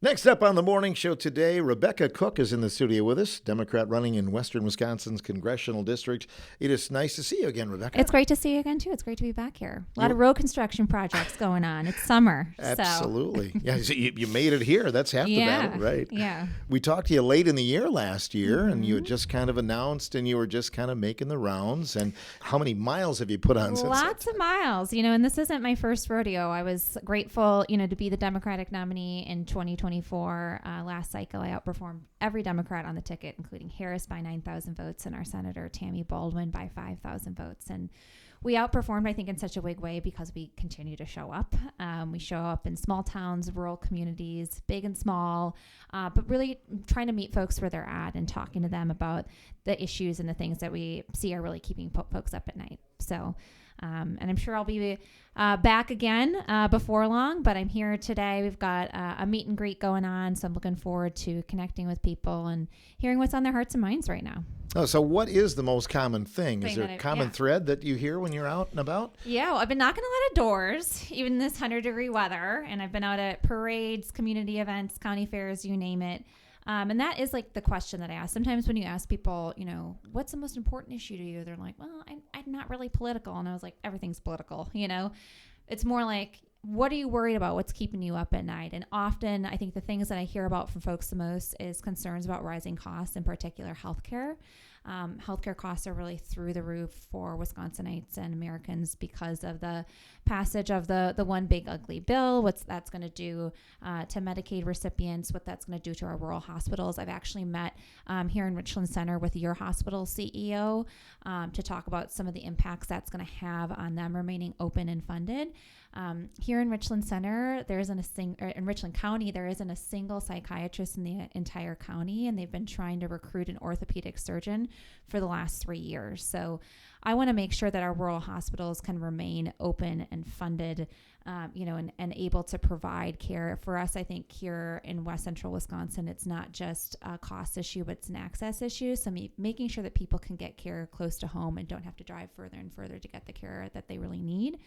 Next up on the morning show today, Rebecca Cooke is in the studio with us, Democrat running in Western Wisconsin's congressional district. It is nice to see you again, Rebecca. It's great to see you again, too. It's great to be back here. A lot of road construction projects going on. It's summer. Absolutely. Yeah, so you made it here. That's half the battle, right? Yeah. We talked to you late in the year last year, and you had just kind of announced, and you were just kind of making the rounds. And how many miles have you put on since? Lots of miles, and this isn't my first rodeo. I was grateful, to be the Democratic nominee in 2024. Last cycle, I outperformed every Democrat on the ticket, including Harris by 9,000 votes and our Senator Tammy Baldwin by 5,000 votes. And we outperformed, I think, in such a big way because we continue to show up. We show up in small towns, rural communities, big and small, but really trying to meet folks where they're at and talking to them about the issues and the things that we see are really keeping folks up at night. So, and I'm sure I'll be back again before long, but I'm here today. We've got a meet and greet going on, so I'm looking forward to connecting with people and hearing what's on their hearts and minds right now. Oh, so what is the most common thing? Is there a common thread that you hear when you're out and about? Yeah, well, I've been knocking a lot of doors, even this 100-degree weather, and I've been out at parades, community events, county fairs, you name it. And that is like the question that I ask. Sometimes when you ask people, what's the most important issue to you? They're like, well, I'm not really political. And I was like, everything's political, It's more like, what are you worried about? What's keeping you up at night? And often I think the things that I hear about from folks the most is concerns about rising costs, in particular healthcare. Healthcare costs are really through the roof for Wisconsinites and Americans because of the passage of the one big ugly bill, what that's going to do to Medicaid recipients, what that's going to do to our rural hospitals. I've actually met here in Richland Center with your hospital CEO to talk about some of the impacts that's going to have on them remaining open and funded. Here in Richland Center, in Richland County, there isn't a single psychiatrist in the entire county, and they've been trying to recruit an orthopedic surgeon for the last 3 years. So I want to make sure that our rural hospitals can remain open and funded, and able to provide care. For us, I think here in West Central Wisconsin, it's not just a cost issue, but it's an access issue. So making sure that people can get care close to home and don't have to drive further and further to get the care that they really need.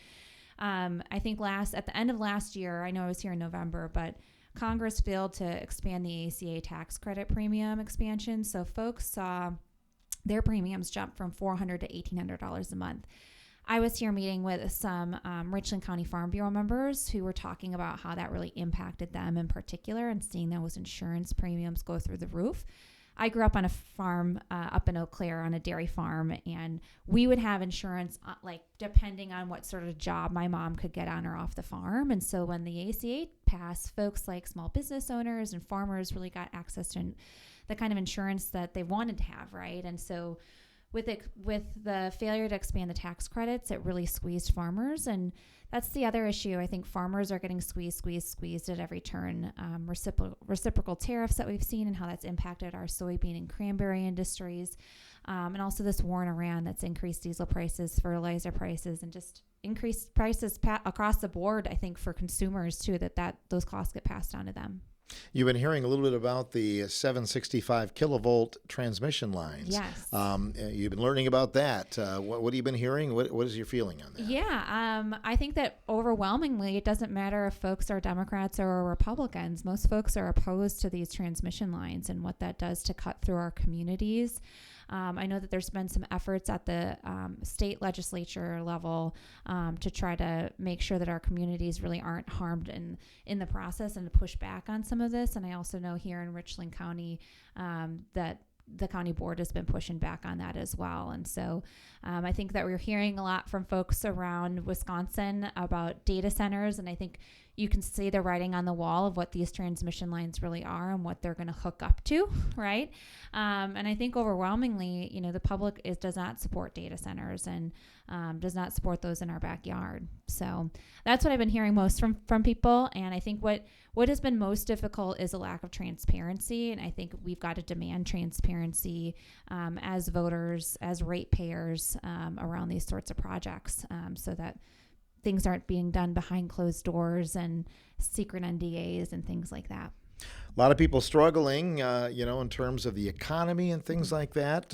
I think at the end of last year, I know I was here in November, but Congress failed to expand the ACA tax credit premium expansion. So folks saw their premiums jump from $400 to $1,800 a month. I was here meeting with some Richland County Farm Bureau members who were talking about how that really impacted them in particular and seeing those insurance premiums go through the roof. I grew up on a farm up in Eau Claire on a dairy farm, and we would have insurance depending on what sort of job my mom could get on or off the farm. And so when the ACA passed, folks like small business owners and farmers really got access to the kind of insurance that they wanted to have, right? And so with the failure to expand the tax credits, it really squeezed farmers. And that's the other issue. I think farmers are getting squeezed at every turn. Reciprocal tariffs that we've seen and how that's impacted our soybean and cranberry industries. And also this war in Iran that's increased diesel prices, fertilizer prices, and just increased prices across the board, I think, for consumers too, that those costs get passed on to them. You've been hearing a little bit about the 765 kilovolt transmission lines. Yes. You've been learning about that. What have you been hearing? What is your feeling on that? Yeah. I think that overwhelmingly, it doesn't matter if folks are Democrats or Republicans. Most folks are opposed to these transmission lines and what that does to cut through our communities. I know that there's been some efforts at the state legislature level to try to make sure that our communities really aren't harmed in the process and to push back on some of this. And I also know here in Richland County that the county board has been pushing back on that as well. And so I think that we're hearing a lot from folks around Wisconsin about data centers. And I think you can see the writing on the wall of what these transmission lines really are and what they're going to hook up to, right? And I think overwhelmingly, the public does not support data centers and does not support those in our backyard. So that's what I've been hearing most from people. And I think what has been most difficult is a lack of transparency. And I think we've got to demand transparency as voters, as ratepayers around these sorts of projects so that things aren't being done behind closed doors and secret NDAs and things like that. A lot of people struggling, in terms of the economy and things like that.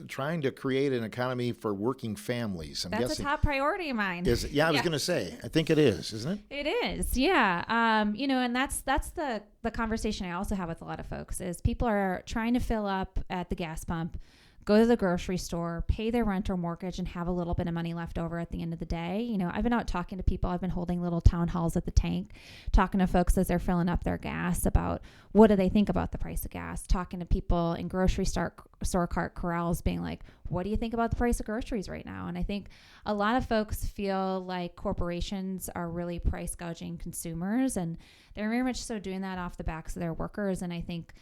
Trying to create an economy for working families. I'm That's guessing. a top priority of mine. I was going to say, I think it is, isn't it? It is, yeah. And that's the conversation I also have with a lot of folks is people are trying to fill up at the gas pump, go to the grocery store, pay their rent or mortgage, and have a little bit of money left over at the end of the day. I've been out talking to people. I've been holding little town halls at the tank, talking to folks as they're filling up their gas about what do they think about the price of gas, talking to people in grocery store cart corrals being like, what do you think about the price of groceries right now? And I think a lot of folks feel like corporations are really price gouging consumers, and they're very much so doing that off the backs of their workers. And I think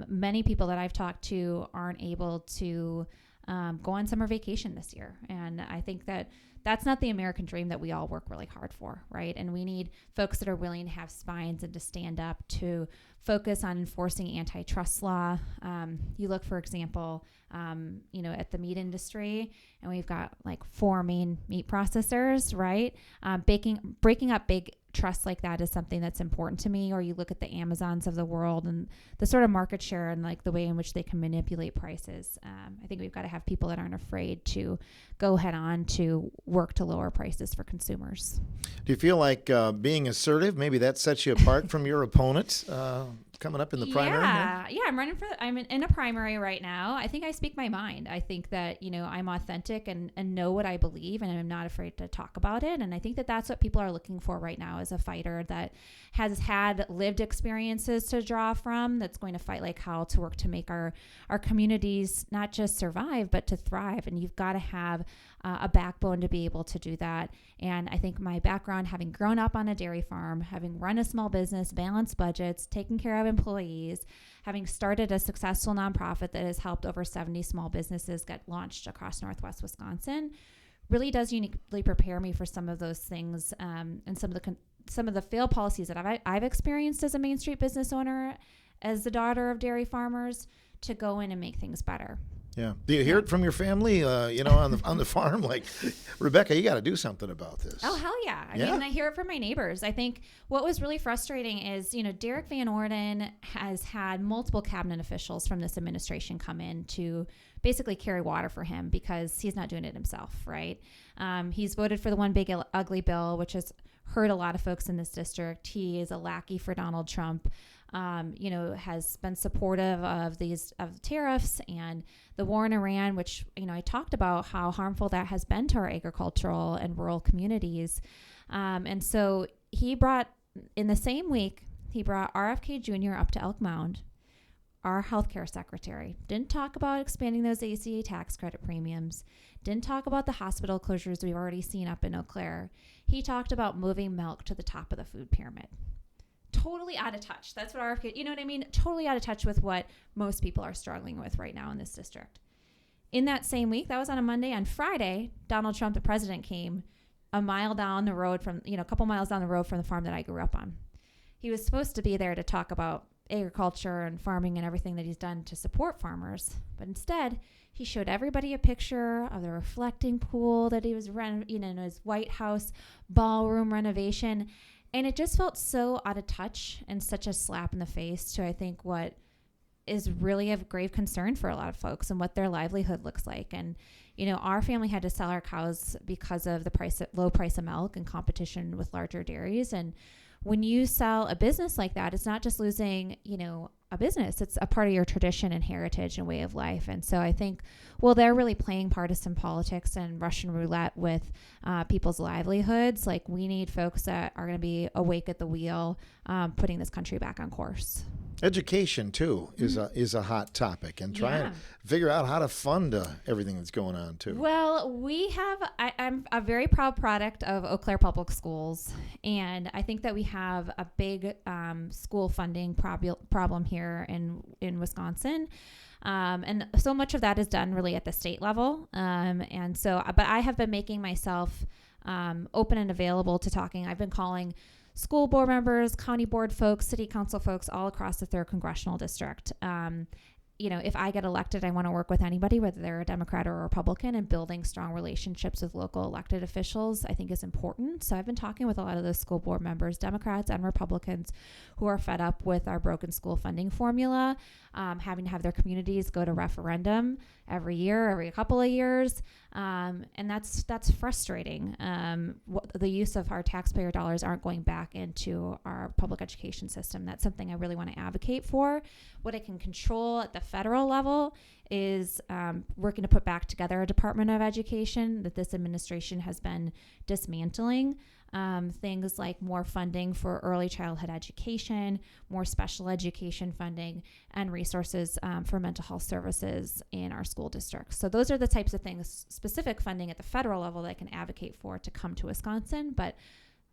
many people that I've talked to aren't able to go on summer vacation this year. And I think that that's not the American dream that we all work really hard for, right? And we need folks that are willing to have spines and to stand up to focus on enforcing antitrust law. You look, for example, at the meat industry, and we've got like 4 main meat processors, right? Breaking up big trusts like that is something that's important to me. Or you look at the Amazons of the world and the sort of market share and like the way in which they can manipulate prices. I think we've got to have people that aren't afraid to go head on to work to lower prices for consumers. Do you feel like being assertive, maybe that sets you apart from your opponent coming up in the primary? Yeah, I'm in a primary right now. I think I speak my mind. I think that, I'm authentic and know what I believe, and I'm not afraid to talk about it. And I think that that's what people are looking for right now, is a fighter that has had lived experiences to draw from, that's going to fight like hell to work to make our communities not just survive, but to thrive. And you've got to have a backbone to be able to do that. And I think my background, having grown up on a dairy farm, having run a small business, balanced budgets, taken care of employees, having started a successful nonprofit that has helped over 70 small businesses get launched across Northwest Wisconsin, really does uniquely prepare me for some of those things, and some of the failed policies that I've experienced as a Main Street business owner, as the daughter of dairy farmers, to go in and make things better. Yeah. Do you hear it from your family, on the farm? Like, Rebecca, you got to do something about this. Oh, hell yeah. I mean, I hear it from my neighbors. I think what was really frustrating is, Derek Van Orden has had multiple cabinet officials from this administration come in to basically carry water for him because he's not doing it himself, right? He's voted for the One Big Ugly Bill, which has hurt a lot of folks in this district. He is a lackey for Donald Trump. Has been supportive of tariffs and the war in Iran, which, I talked about how harmful that has been to our agricultural and rural communities. And so in the same week, he brought RFK Jr. up to Elk Mound, our healthcare secretary. Didn't talk about expanding those ACA tax credit premiums. Didn't talk about the hospital closures we've already seen up in Eau Claire. He talked about moving milk to the top of the food pyramid. Totally out of touch. That's what RFK, you know what I mean? Totally out of touch with what most people are struggling with right now in this district. In that same week, that was on a Monday, on Friday, Donald Trump, the president, came a mile down the road a couple miles down the road from the farm that I grew up on. He was supposed to be there to talk about agriculture and farming and everything that he's done to support farmers. But instead, he showed everybody a picture of the reflecting pool that he was in his White House ballroom renovation. And it just felt so out of touch and such a slap in the face to, I think, what is really of grave concern for a lot of folks and what their livelihood looks like. And, our family had to sell our cows because of the low price of milk and competition with larger dairies. And when you sell a business like that, it's not just losing, a business. It's a part of your tradition and heritage and way of life. And so I think, they're really playing partisan politics and Russian roulette with people's livelihoods. Like, we need folks that are going to be awake at the wheel, putting this country back on course. Education too is a hot topic, and trying to figure out how to fund everything that's going on too. Well, I'm a very proud product of Eau Claire Public Schools, and I think that we have a big school funding problem here in Wisconsin. And so much of that is done really at the state level. But I have been making myself open and available to talking. I've been calling school board members, county board folks, city council folks all across the 3rd Congressional District. if I get elected, I want to work with anybody, whether they're a Democrat or a Republican, and building strong relationships with local elected officials, I think is important. So I've been talking with a lot of those school board members, Democrats and Republicans, who are fed up with our broken school funding formula, having to have their communities go to referendum every year, every couple of years. And that's frustrating. The use of our taxpayer dollars aren't going back into our public education system. That's something I really want to advocate for. What I can control at the federal level is working to put back together a Department of Education that this administration has been dismantling. Things like more funding for early childhood education, more special education funding, and resources for mental health services in our school districts. So those are the types of things, specific funding at the federal level, that I can advocate for to come to Wisconsin. But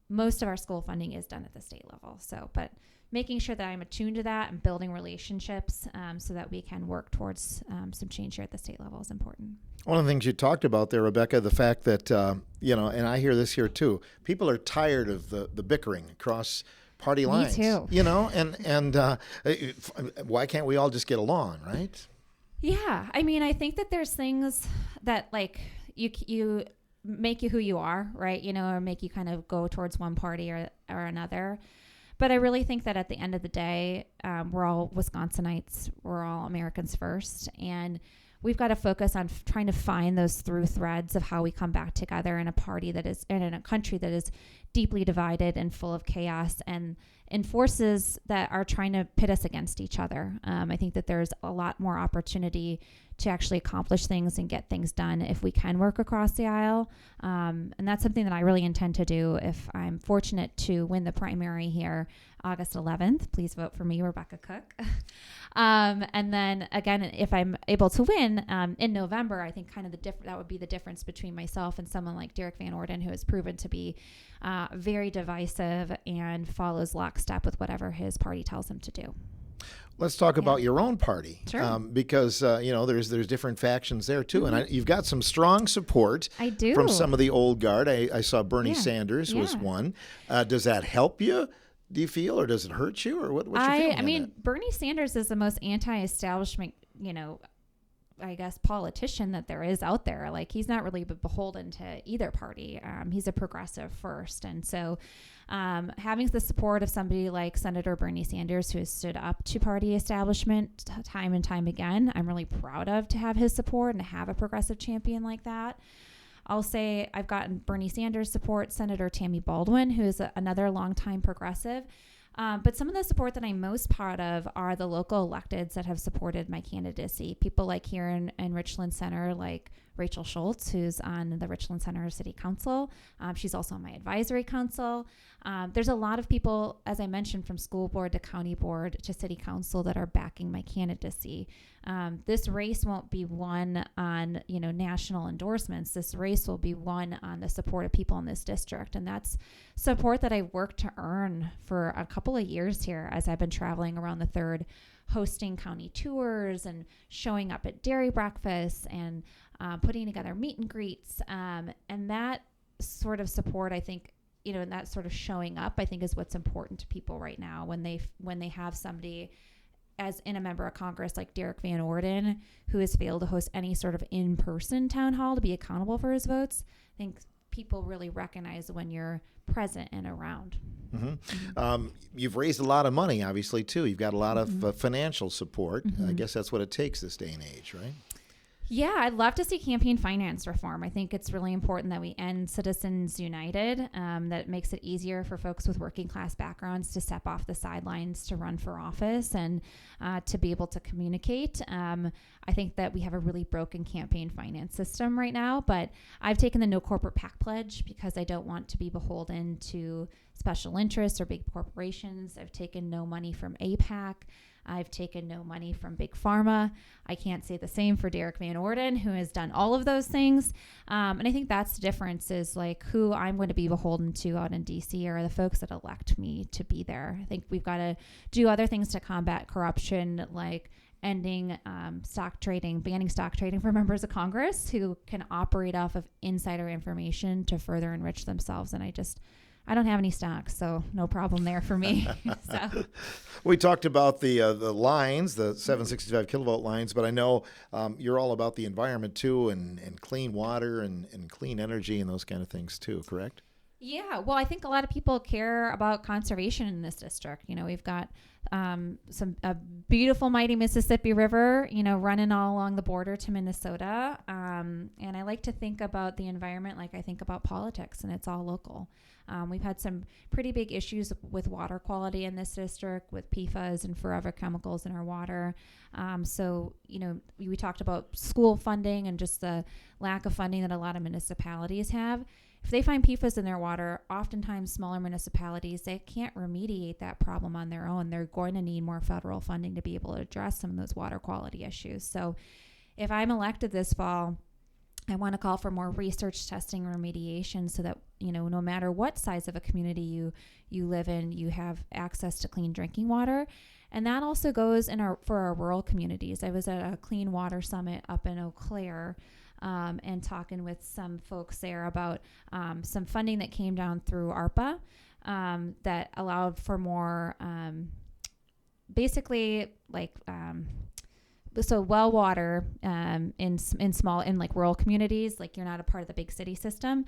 most of our school funding is done at the state level. But making sure that I'm attuned to that and building relationships so that we can work towards some change here at the state level is important. One of the things you talked about there, Rebecca, the fact that, and I hear this here too, people are tired of the bickering across party lines. Me too. And why can't we all just get along, right? Yeah. I mean, I think that there's things that like you make you who you are, right? Or make you kind of go towards one party or another. But I really think that at the end of the day, we're all Wisconsinites. We're all Americans first. And we've got to focus on trying to find those through threads of how we come back together in a party that is, and in a country that is deeply divided and full of chaos and forces that are trying to pit us against each other. I think that there's a lot more opportunity to actually accomplish things and get things done if we can work across the aisle. And that's something that I really intend to do if I'm fortunate to win the primary here August 11th. Please vote for me, Rebecca Cooke. And then again, if I'm able to win in November, I think kind of that would be the difference between myself and someone like Derek Van Orden, who has proven to be very divisive and follows lockstep with whatever his party tells him to do. Let's talk about your own party, sure. Because there's different factions there too, and you've got some strong support. I do. From some of the old guard. I saw Bernie Sanders was one. Does that help you? Do you feel, or does it hurt you, or what's your feeling? I mean, Bernie Sanders is the most anti-establishment, I guess, politician that there is out there. Like, he's not really beholden to either party. He's a progressive first. And so having the support of somebody like Senator Bernie Sanders, who has stood up to party establishment time and time again, I'm really proud of, to have his support and to have a progressive champion like that. I'll say I've gotten Bernie Sanders support, Senator Tammy Baldwin, who is another longtime progressive. But some of the support that I'm most proud of are the local electeds that have supported my candidacy. People like here in Richland Center, like Rachel Schultz, who's on the Richland Center City Council. She's also on my advisory council. There's a lot of people, as I mentioned, from school board to county board to city council that are backing my candidacy. This race won't be won on, national endorsements. This race will be won on the support of people in this district. And that's support that I've worked to earn for a couple of years here as I've been traveling around the third, hosting county tours and showing up at dairy breakfasts and putting together meet and greets. And that sort of support, I think, and that sort of showing up, I think, is what's important to people right now when they have somebody as in a member of Congress like Derek Van Orden, who has failed to host any sort of in-person town hall to be accountable for his votes. I think people really recognize when you're present and around. Mm-hmm. You've raised a lot of money, obviously, too. You've got a lot of financial support. I guess that's what it takes this day and age, right? Yeah, I'd love to see campaign finance reform. I think it's really important that we end Citizens United. That makes it easier for folks with working class backgrounds to step off the sidelines to run for office and to be able to communicate. I think that we have a really broken campaign finance system right now, but I've taken the no corporate PAC pledge because I don't want to be beholden to special interests or big corporations. I've taken no money from APAC. I've taken no money from Big Pharma. I can't say the same for Derek Van Orden, who has done all of those things. And I think that's the difference, is like who I'm going to be beholden to out in DC are the folks that elect me to be there. I think we've got to do other things to combat corruption, like ending stock trading, banning stock trading for members of Congress who can operate off of insider information to further enrich themselves. And I don't have any stocks, so no problem there for me. So We talked about the lines, the 765 kilovolt lines, but I know you're all about the environment too, and clean water and clean energy and those kind of things too, correct? yeah, well, I think a lot of people care about conservation in this district. We've got a beautiful, mighty Mississippi River, running all along the border to Minnesota. And I like to think about the environment like I think about politics, and it's all local. We've had some pretty big issues with water quality in this district, with PFAS and forever chemicals in our water. So, we talked about school funding and just the lack of funding that a lot of municipalities have. If they find PFAS in their water, oftentimes smaller municipalities, they can't remediate that problem on their own. They're going to need more federal funding to be able to address some of those water quality issues. So if I'm elected this fall, I want to call for more research, testing, and remediation so that, no matter what size of a community you live in, you have access to clean drinking water. And that also goes for our rural communities. I was at a Clean Water Summit up in Eau Claire, and talking with some folks there about some funding that came down through ARPA that allowed for more basically like so well water in like rural communities, like you're not a part of the big city system,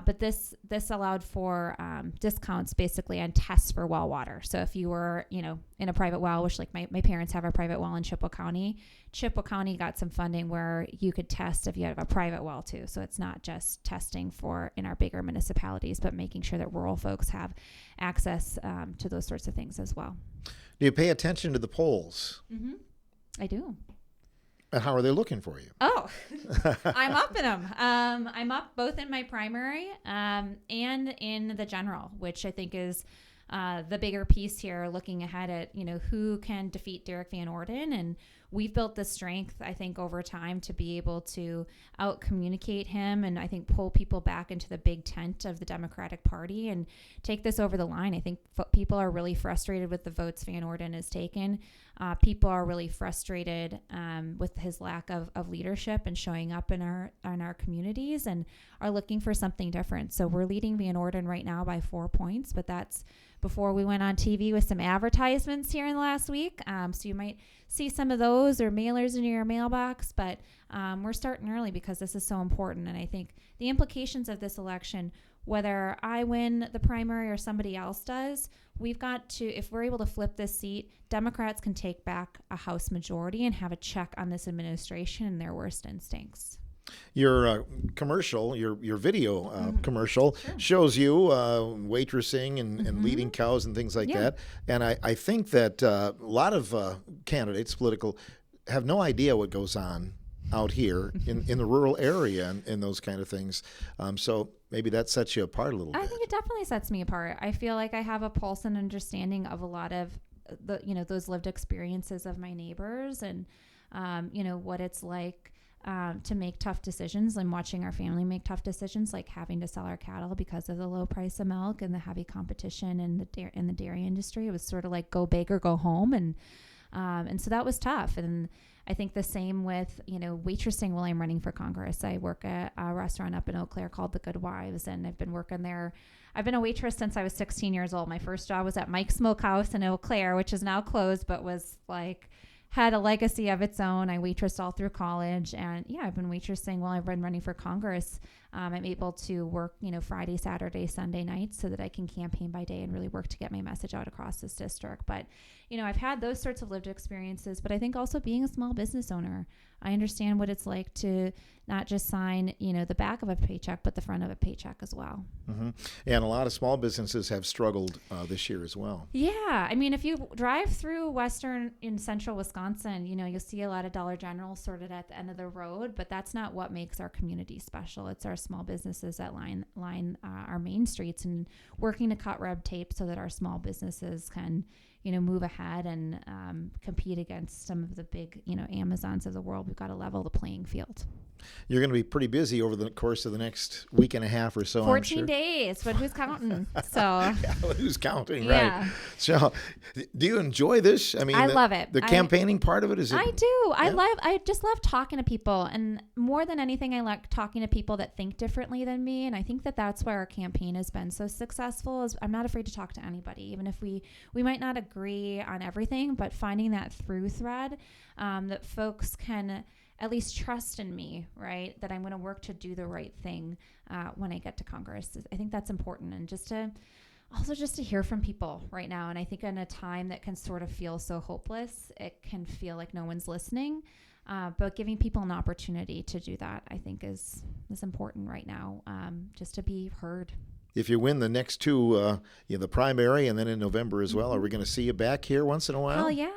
but this allowed for discounts basically on tests for well water. So if you were in a private well, which like my parents have a private well in Chippewa County got some funding where you could test if you have a private well too. So it's not just testing for in our bigger municipalities, but making sure that rural folks have access to those sorts of things as well. Do you pay attention to the polls? Mm-hmm. I do. And how are they looking for you? Oh, I'm up in them. I'm up both in my primary and in the general, which I think is the bigger piece here, looking ahead at, who can defeat Derek Van Orden. And we've built the strength, I think, over time to be able to out-communicate him and I think pull people back into the big tent of the Democratic Party and take this over the line. I think people are really frustrated with the votes Van Orden has taken. People are really frustrated with his lack of leadership and showing up in our communities and are looking for something different. So we're leading Van Orden right now by 4 points, but that's before we went on TV with some advertisements here in the last week. So you might see some of those or mailers in your mailbox, but we're starting early because this is so important. And I think the implications of this election, whether I win the primary or somebody else does, we've got to, if we're able to flip this seat, Democrats can take back a House majority and have a check on this administration and their worst instincts. Your commercial, your video commercial Sure. shows you waitressing and leading cows and things like that. And I think that a lot of candidates, political, have no idea what goes on out here in the rural area and those kind of things. So maybe that sets you apart a little bit. I think it definitely sets me apart. I feel like I have a pulse and understanding of a lot of those lived experiences of my neighbors and, what it's like to make tough decisions and watching our family make tough decisions, like having to sell our cattle because of the low price of milk and the heavy competition in the dairy industry. It was sort of like go big or go home. And so that was tough. And I think the same with, waitressing while I'm running for Congress. I work at a restaurant up in Eau Claire called The Good Wives, and I've been working there. I've been a waitress since I was 16 years old. My first job was at Mike's Smokehouse in Eau Claire, which is now closed, but was had a legacy of its own. I waitressed all through college, and I've been waitressing while I've been running for Congress. I'm able to work, Friday, Saturday, Sunday nights so that I can campaign by day and really work to get my message out across this district. But, I've had those sorts of lived experiences, but I think also being a small business owner, I understand what it's like to not just sign, the back of a paycheck, but the front of a paycheck as well. Mm-hmm. And a lot of small businesses have struggled this year as well. Yeah. I mean, if you drive through western in central Wisconsin, you'll see a lot of Dollar Generals sorted at the end of the road, but that's not what makes our community special. It's our small businesses that line our main streets and working to cut red tape so that our small businesses can, move ahead and compete against some of the big, Amazons of the world. We've got to level the playing field. You're going to be pretty busy over the course of the next week and a half or so. 14 I'm sure. days, but who's counting? So Yeah, who's counting, yeah. right? So, do you enjoy this? I mean, I love it. The campaigning part of it is. I do. Yeah. I just love talking to people, and more than anything, I like talking to people that think differently than me. And I think that that's why our campaign has been so successful. Is I'm not afraid to talk to anybody, even if we might not agree on everything, but finding that through thread that folks can at least trust in me, right? That I'm going to work to do the right thing when I get to Congress. I think that's important. And just to hear from people right now. And I think in a time that can sort of feel so hopeless, it can feel like no one's listening. But giving people an opportunity to do that, I think is important right now, just to be heard. If you win the next two, the primary and then in November as well, are we going to see you back here once in a while? Oh yeah,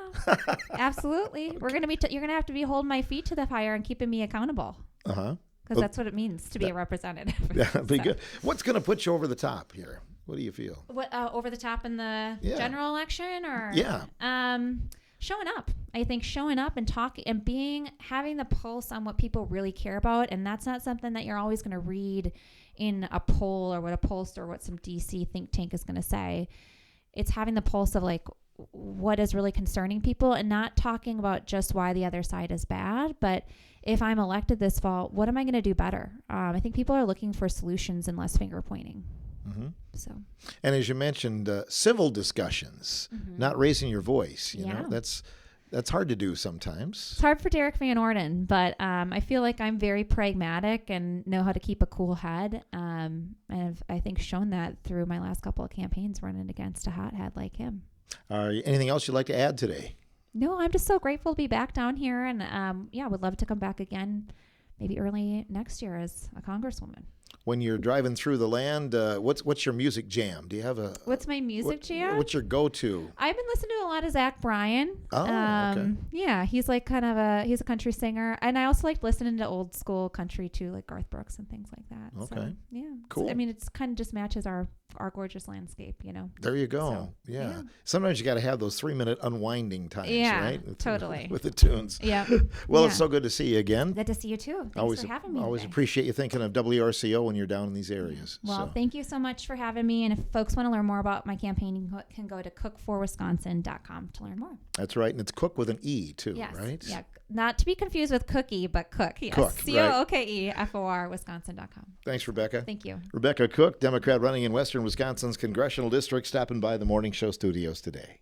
absolutely. We're going to be. You're going to have to be holding my feet to the fire and keeping me accountable. Because that's what it means to be a representative. That'd be good. What's going to put you over the top here? What do you feel? What over the top in the general election, or showing up. I think showing up and talking and having the pulse on what people really care about, and that's not something that you're always going to read in a poll or what a pollster or what some DC think tank is going to say. It's having the pulse of like what is really concerning people, and not talking about just why the other side is bad, but if I'm elected this fall, what am I going to do better? I think people are looking for solutions and less finger pointing. Mm-hmm. So, and as you mentioned, civil discussions, not raising your voice. You know, that's hard to do sometimes. It's hard for Derek Van Orden, but I feel like I'm very pragmatic and know how to keep a cool head. And I've, I think, shown that through my last couple of campaigns running against a hothead like him. Anything else you'd like to add today? No, I'm just so grateful to be back down here, and would love to come back again, maybe early next year as a congresswoman. When you're driving through the land, what's your music jam? Do you have what's my music jam? What's your go-to? I've been listening to a lot of Zach Bryan. Oh, okay. Yeah, he's like he's a country singer, and I also like listening to old school country too, like Garth Brooks and things like that. Okay. So, yeah. Cool. So, I mean, it's kind of just matches our gorgeous landscape, you know. There you go. So, yeah. Sometimes you got to have those 3-minute unwinding times, right? Totally. With the tunes. Yeah. Well, it's so good to see you again. Good to see you too. Thanks for having me. Always today. appreciate you thinking of WRCO when you're down in these areas. Well, thank you so much for having me. And if folks want to learn more about my campaign, you can go to cookeforwisconsin.com to learn more. That's right. And it's Cooke with an E too, yes. right? Yeah. Not to be confused with cookie, but Cooke. Yes. Cooke, COOKEFOR Wisconsin.com. Thanks, Rebecca. Thank you. Rebecca Cooke, Democrat running in Western Wisconsin's congressional district, stopping by the Morning Show studios today.